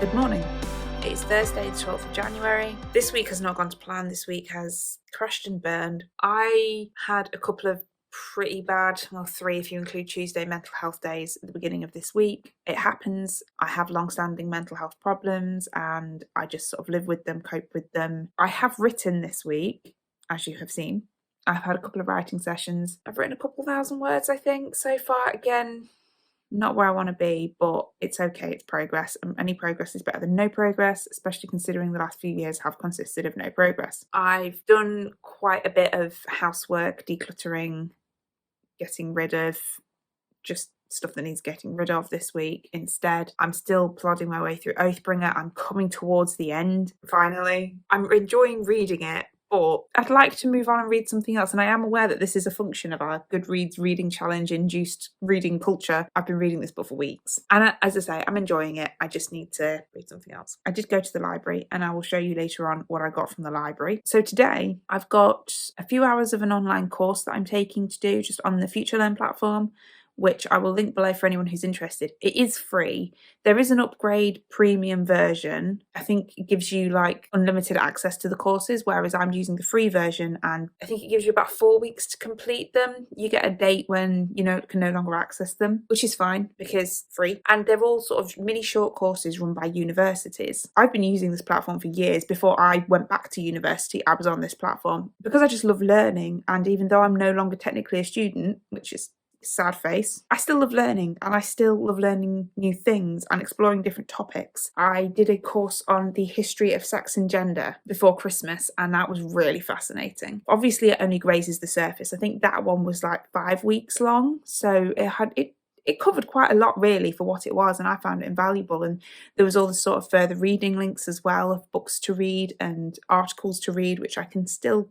Good morning. It's Thursday, the 12th of January. This week has not gone to plan. This week has crashed and burned. I had a couple of pretty bad, well, 3 if you include Tuesday, mental health days at the beginning of this week. It happens. I have long-standing mental health problems and I just sort of live with them, cope with them. I have written this week, as you have seen. I've had a couple of writing sessions. I've written a couple thousand words, I think, so far. Again, not where I want to be, but it's okay, it's progress. Any progress is better than no progress, especially considering the last few years have consisted of no progress. I've done quite a bit of housework, decluttering, getting rid of just stuff that needs getting rid of this week. Instead, I'm still plodding my way through Oathbringer. I'm coming towards the end, finally. I'm enjoying reading it, but I'd like to move on and read something else. And I am aware that this is a function of our Goodreads reading challenge induced reading culture. I've been reading this book for weeks. And as I say, I'm enjoying it. I just need to read something else. I did go to the library and I will show you later on what I got from the library. So today I've got a few hours of an online course that I'm taking to do just on the FutureLearn platform, which I will link below for anyone who's interested. It is free. There is an upgrade premium version. I think it gives you like unlimited access to the courses, whereas I'm using the free version and I think it gives you about 4 weeks to complete them. You get a date when you can no longer access them, which is fine because free. And they're all sort of mini short courses run by universities. I've been using this platform for years. Before I went back to university, I was on this platform because I just love learning. And even though I'm no longer technically a student, which is sad face, I still love learning and I still love learning new things and exploring different topics. I did a course on the history of sex and gender before Christmas and that was really fascinating. Obviously it only grazes the surface. I think that one was like 5 weeks long, so it covered quite a lot really for what it was, and I found it invaluable. And there was all the sort of further reading links as well of books to read and articles to read, which I can still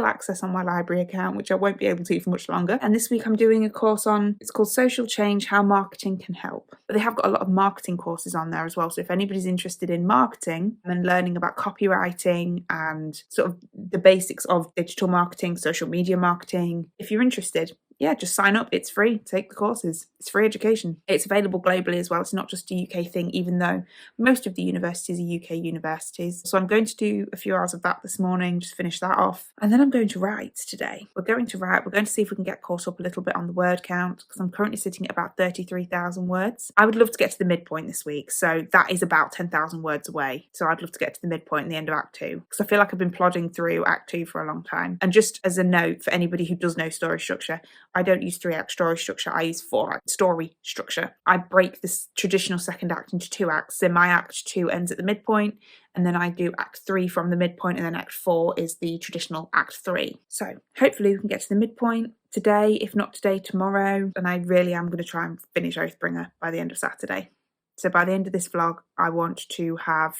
access on my library account, which I won't be able to for much longer. And this week I'm doing a course on, it's called Social Change, How Marketing Can Help. But they have got a lot of marketing courses on there as well. So if anybody's interested in marketing and learning about copywriting and sort of the basics of digital marketing, social media marketing, if you're interested, yeah, just sign up. It's free. Take the courses. It's free education. It's available globally as well. It's not just a UK thing, even though most of the universities are UK universities. So I'm going to do a few hours of that this morning, just finish that off. And then I'm going to write today. We're going to see if we can get caught up a little bit on the word count, because I'm currently sitting at about 33,000 words. I would love to get to the midpoint this week. So that is about 10,000 words away. So I'd love to get to the midpoint and the end of Act 2, because I feel like I've been plodding through Act 2 for a long time. And just as a note for anybody who does know story structure, I don't use 3-act story structure, I use 4-act story structure. I break this traditional second act into 2 acts. So my Act 2 ends at the midpoint, and then I do Act 3 from the midpoint, and then Act 4 is the traditional Act 3. So hopefully we can get to the midpoint today, if not today, tomorrow. And I really am going to try and finish Oathbringer by the end of Saturday. So by the end of this vlog, I want to have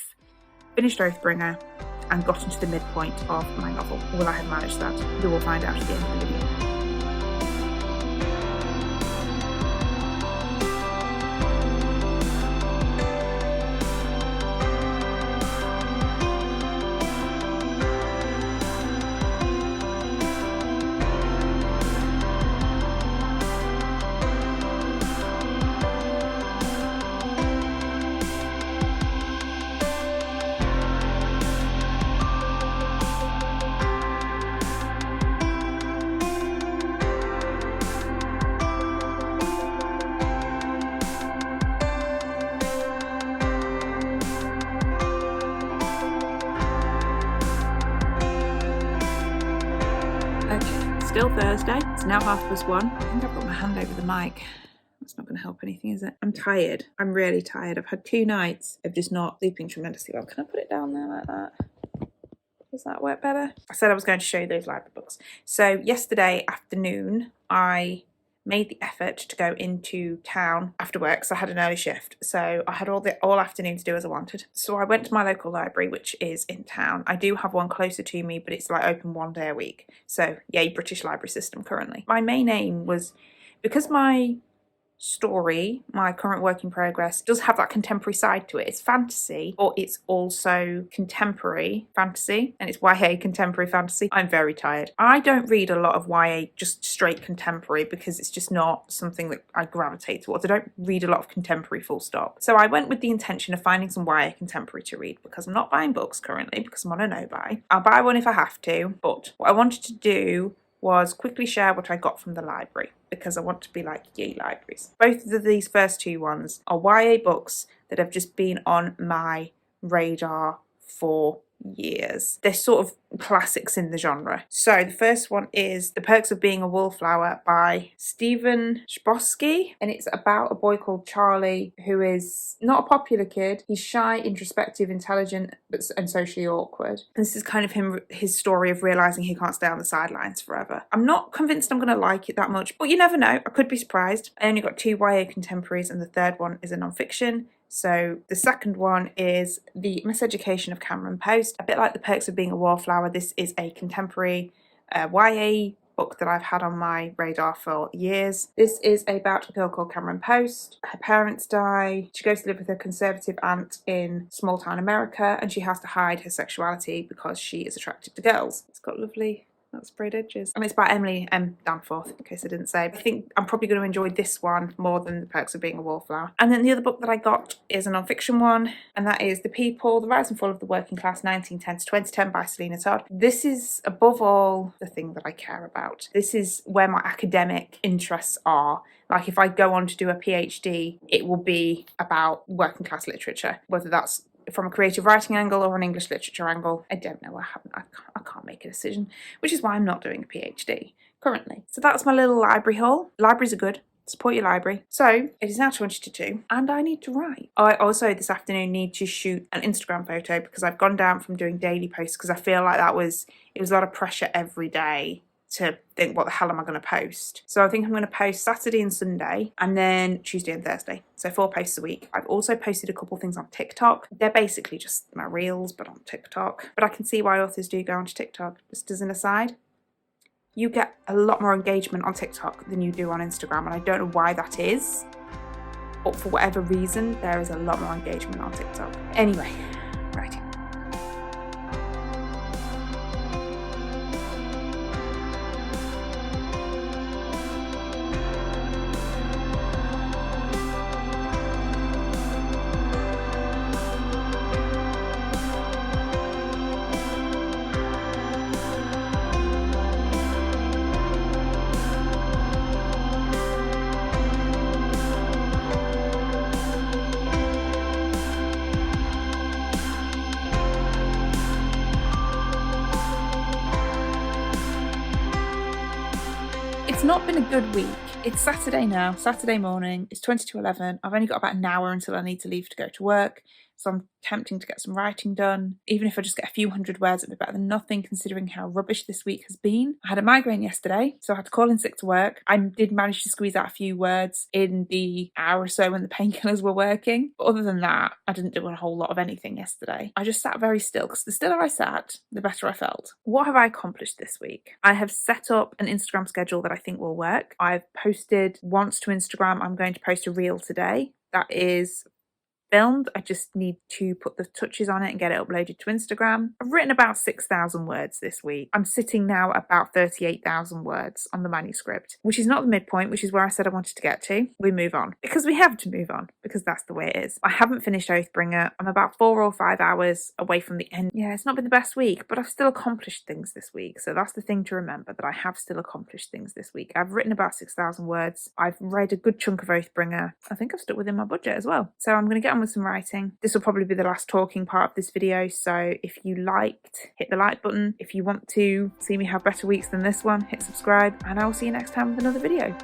finished Oathbringer and gotten to the midpoint of my novel. Will I have managed that? We will find out at the end of the video. Still Thursday. It's now 1:30. I think I've got my hand over the mic. That's not going to help anything, is it? I'm tired. I'm really tired. I've had 2 nights of just not sleeping tremendously well. Can I put it down there like that? Does that work better? I said I was going to show you those library books. So yesterday afternoon, I made the effort to go into town after work, so I had an early shift, so I had all afternoon to do as I wanted. So I went to my local library, which is in town. I do have one closer to me, but it's like open 1 day a week. So yay, British library system currently. My main aim was, because my story, my current work in progress, does have that contemporary side to it. It's fantasy, but it's also contemporary fantasy, and it's YA contemporary fantasy. I'm very tired. I don't read a lot of YA just straight contemporary because it's just not something that I gravitate towards. I don't read a lot of contemporary full stop. So I went with the intention of finding some YA contemporary to read because I'm not buying books currently because I'm on a no-buy. I'll buy one if I have to, but what I wanted to do was quickly share what I got from the library because I want to be like ye libraries. Both of these first two ones are YA books that have just been on my radar for years. They're sort of classics in the genre. So the first one is The Perks of Being a Wallflower by Stephen Chbosky, and it's about a boy called Charlie who is not a popular kid. He's shy, introspective, intelligent, and socially awkward. And this is kind of his story of realising he can't stay on the sidelines forever. I'm not convinced I'm going to like it that much, but you never know. I could be surprised. I only got 2 YA contemporaries and the third one is a non-fiction. So the second one is The Miseducation of Cameron Post. A bit like The Perks of Being a Wallflower, this is a contemporary YA book that I've had on my radar for years. This is about a girl called Cameron Post. Her parents die. She goes to live with her conservative aunt in small town America, and she has to hide her sexuality because she is attracted to girls. It's got lovely sprayed edges. And it's by Emily M. Danforth, in case I didn't say. I think I'm probably going to enjoy this one more than The Perks of Being a Wallflower. And then the other book that I got is a non-fiction one, and that is The People, The Rise and Fall of the Working Class, 1910 to 2010 by Selina Todd. This is, above all, the thing that I care about. This is where my academic interests are. Like if I go on to do a PhD, it will be about working class literature, whether that's from a creative writing angle or an English literature angle. I don't know. I can't make a decision, which is why I'm not doing a PhD currently. So that's my little library haul. Libraries are good. Support your library. So it is now 22 and I need to write. I also this afternoon need to shoot an Instagram photo because I've gone down from doing daily posts because I feel like it was a lot of pressure every day to think, what the hell am I going to post? So I think I'm going to post Saturday and Sunday and then Tuesday and Thursday. So 4 posts a week. I've also posted a couple things on TikTok. They're basically just my reels, but on TikTok. But I can see why authors do go onto TikTok. Just as an aside, you get a lot more engagement on TikTok than you do on Instagram. And I don't know why that is, but for whatever reason, there is a lot more engagement on TikTok. Anyway, right. It's not been a good week. It's Saturday now, Saturday morning, it's 20 to 11. I've only got about an hour until I need to leave to go to work. So I'm tempting to get some writing done. Even if I just get a few hundred words, it'd be better than nothing considering how rubbish this week has been. I had a migraine yesterday, so I had to call in sick to work. I did manage to squeeze out a few words in the hour or so when the painkillers were working. But other than that, I didn't do a whole lot of anything yesterday. I just sat very still because the stiller I sat, the better I felt. What have I accomplished this week? I have set up an Instagram schedule that I think will work. I've posted once to Instagram. I'm going to post a reel today. That is filmed. I just need to put the touches on it and get it uploaded to Instagram. I've written about 6,000 words this week. I'm sitting now about 38,000 words on the manuscript, which is not the midpoint, which is where I said I wanted to get to. We move on because we have to move on because that's the way it is. I haven't finished Oathbringer. I'm about 4 or 5 hours away from the end. Yeah, it's not been the best week, but I've still accomplished things this week. So that's the thing to remember, that I have still accomplished things this week. I've written about 6,000 words. I've read a good chunk of Oathbringer. I think I've stuck within my budget as well. So I'm going to get on with some writing. This will probably be the last talking part of this video, so if you liked, hit the like button. If you want to see me have better weeks than this one, hit subscribe, and I will see you next time with another video.